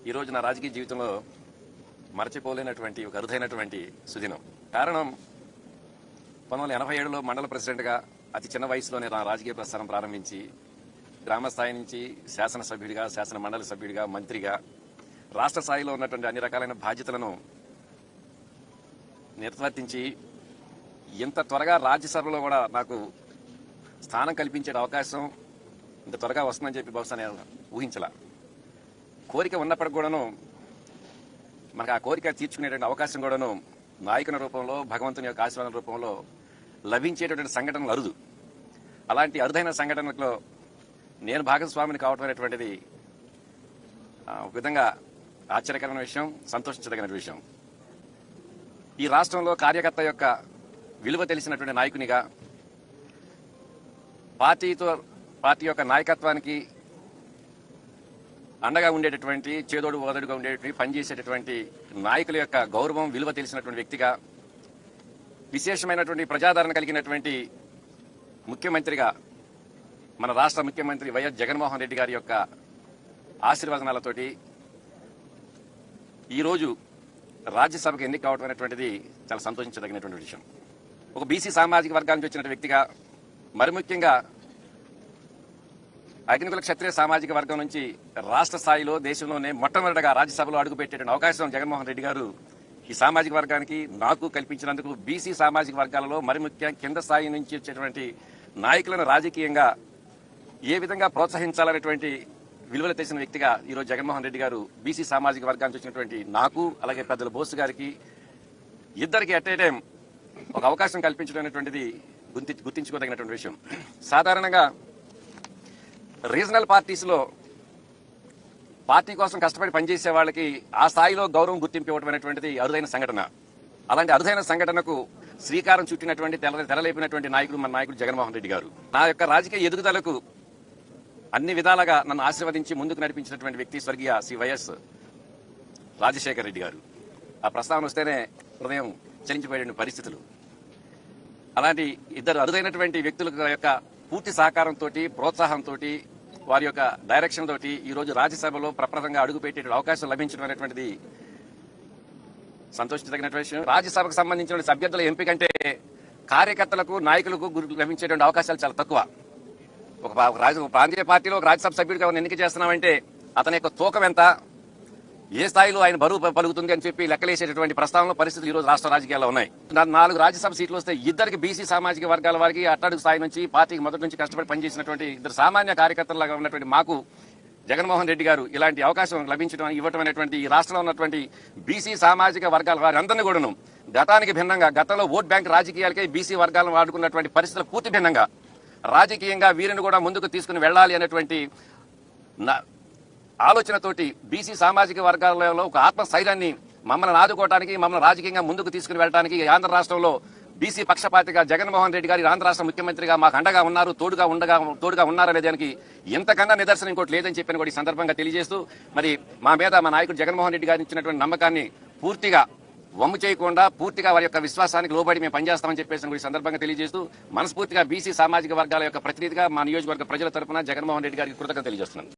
ఈరోజు నా రాజకీయ జీవితంలో మరచిపోలేనటువంటి ఒక అరుదైనటువంటి సుదినం. కారణం 1987లో మండల ప్రెసిడెంట్గా అతి చిన్న వయసులోనే నా రాజకీయ ప్రస్థానం ప్రారంభించి గ్రామ స్థాయి నుంచి శాసనసభ్యుడిగా, శాసన మండలి సభ్యుడిగా, మంత్రిగా, రాష్ట్ర స్థాయిలో ఉన్నటువంటి అన్ని రకాలైన బాధ్యతలను నిర్వర్తించి ఇంత త్వరగా రాజ్యసభలో కూడా నాకు స్థానం కల్పించే అవకాశం ఇంత త్వరగా వస్తుందని చెప్పి బహుశా నేను ఊహించలా. కోరిక ఉన్నప్పటికి కూడాను మనకు ఆ కోరిక తీర్చుకునేటువంటి అవకాశం కూడాను నాయకుని రూపంలో, భగవంతుని యొక్క ఆశీర్వాదం రూపంలో లభించేటటువంటి సంఘటనలు అరుదు. అలాంటి అరుదైన సంఘటనలో నేను భాగస్వామిని కావటం అనేటువంటిది ఒక విధంగా ఆశ్చర్యకరమైన విషయం, సంతోషించదగిన విషయం. ఈ రాష్ట్రంలో కార్యకర్త యొక్క విలువ తెలిసినటువంటి నాయకునిగా, పార్టీ యొక్క నాయకత్వానికి అండగా ఉండేటటువంటి, చేదోడు ఓదడుగా ఉండేటువంటి, పనిచేసేటటువంటి నాయకుల యొక్క గౌరవం, విలువ తెలిసినటువంటి వ్యక్తిగా, విశేషమైనటువంటి ప్రజాదరణ కలిగినటువంటి ముఖ్యమంత్రిగా మన రాష్ట్ర ముఖ్యమంత్రి వైఎస్ జగన్మోహన్ రెడ్డి గారి యొక్క ఆశీర్వచనాలతోటి ఈరోజు రాజ్యసభకు ఎన్నిక కావడం అనేటువంటిది చాలా సంతోషించదగినటువంటి విషయం. ఒక బీసీ సామాజిక వర్గానికి వచ్చిన వ్యక్తిగా, మరి ముఖ్యంగా అగ్నికుల క్షత్రియ సామాజిక వర్గం నుంచి రాష్ట్ర స్థాయిలో దేశంలోనే మొట్టమొదటిగా రాజ్యసభలో అడుగుపెట్టే అవకాశం జగన్మోహన్ రెడ్డి గారు ఈ సామాజిక వర్గానికి నాకు కల్పించినందుకు, బీసీ సామాజిక వర్గాలలో మరి ముఖ్యంగా కింద స్థాయి నుంచి వచ్చేటువంటి నాయకులను రాజకీయంగా ఏ విధంగా ప్రోత్సహించాలనేటువంటి విలువలు తెలిసిన వ్యక్తిగా ఈరోజు జగన్మోహన్ రెడ్డి గారు బీసీ సామాజిక వర్గానికి వచ్చినటువంటి నాకు, అలాగే పెద్దల బోసు గారికి, ఇద్దరికి అట్ ఏ టైం ఒక అవకాశం కల్పించడం అనేటువంటిది గుర్తించుకోదగినటువంటి విషయం. సాధారణంగా రీజనల్ పార్టీస్లో పార్టీ కోసం కష్టపడి పనిచేసే వాళ్ళకి ఆ స్థాయిలో గౌరవం, గుర్తింపు ఇవ్వడం అనేటువంటిది అరుదైన సంఘటన. అలాంటి అరుదైన సంఘటనకు శ్రీకారం చుట్టినటువంటి, తెరలేపినటువంటి నాయకుడు మన నాయకుడు జగన్మోహన్ రెడ్డి గారు. నా యొక్క రాజకీయ ఎదుగుదలకు అన్ని విధాలుగా నన్ను ఆశీర్వదించి ముందుకు నడిపించినటువంటి వ్యక్తి స్వర్గీయ శ్రీ వైఎస్ రాజశేఖర రెడ్డి గారు. ఆ ప్రస్తావన వస్తేనే హృదయం చలించిపోయే పరిస్థితులు. అలాంటి ఇద్దరు అరుదైనటువంటి వ్యక్తుల యొక్క పూర్తి సహకారంతో, ప్రోత్సాహంతో, వారి యొక్క డైరెక్షన్ తోటి ఈరోజు రాజ్యసభలో ప్రప్రదంగా అడుగుపెట్టే అవకాశం లభించడం అనేటువంటిది సంతోషించదగినటువంటి విషయం. రాజ్యసభకు సంబంధించిన అభ్యర్థుల ఎంపిక అంటే కార్యకర్తలకు, నాయకులకు లభించేటువంటి అవకాశాలు చాలా తక్కువ. ఒక ప్రాంతీయ పార్టీలో ఒక రాజ్యసభ సభ్యుడిగా ఎన్నిక చేస్తున్నామంటే అతని యొక్క తూకం ఎంత, ఏ స్థాయిలో ఆయన బరువు పలుకుతుంది అని చెప్పి లెక్కలేసేటటువంటి ప్రస్తావన పరిస్థితులు ఈ రోజు రాష్ట్ర రాజకీయాల్లో ఉన్నాయి. 4 రాజ్యసభ సీట్లు వస్తే ఇద్దరికి బీసీ సామాజిక వర్గాల వారికి అట్టడుగు స్థాయి నుంచి పార్టీకి మొదటి నుంచి కష్టపడి పనిచేసినటువంటి ఇద్దరు సామాన్య కార్యకర్తలుగా ఉన్నటువంటి మాకు జగన్మోహన్ రెడ్డి గారు ఇలాంటి అవకాశం ఇవ్వటం అనేటువంటి ఈ రాష్ట్రంలో ఉన్నటువంటి బీసీ సామాజిక వర్గాల వారందరినీ కూడాను గతానికి భిన్నంగా, గతంలో ఓట్ బ్యాంక్ రాజకీయాలకే బీసీ వర్గాలను వాడుకున్నటువంటి పరిస్థితులు పూర్తి భిన్నంగా రాజకీయంగా వీరిని కూడా ముందుకు తీసుకుని వెళ్లాలి అనేటువంటి ఆలోచనతోటి బీసీ సామాజిక వర్గాలలో ఒక ఆత్మస్థైర్యాన్ని మమ్మల్ని ఆదుకోవడానికి, మమ్మల్ని రాజకీయంగా ముందుకు తీసుకుని వెళ్ళడానికి ఆంధ్ర రాష్ట్రంలో బీసీ పక్షపాతిగా జగన్మోహన్ రెడ్డి గారి ఆంధ్ర రాష్ట్ర ముఖ్యమంత్రిగా మాకు అండగా ఉన్నారు, తోడుగా ఉన్నారనే దానికి ఎంతకన్నా నిదర్శనం ఇంకోటి లేదని చెప్పిన కూడా ఈ సందర్భంగా తెలియజేస్తూ, మరి మా మీద మా నాయకుడు జగన్మోహన్ రెడ్డి గారు ఇచ్చినటువంటి నమ్మకాన్ని పూర్తిగా వమ్ము చేయకుండా పూర్తిగా వారి యొక్క విశ్వాసానికి లోబడి మేము పనిచేస్తామని చెప్పేసి ఈ సందర్భంగా తెలియజేస్తూ మనస్ఫూర్తిగా బీసీ సామాజిక వర్గాల యొక్క ప్రతినిధిగా మా నియోజకవర్గ ప్రజల తరఫున జగన్మోహన్ రెడ్డి గారికి కృతజ్ఞతలు తెలియజేస్తున్నాను.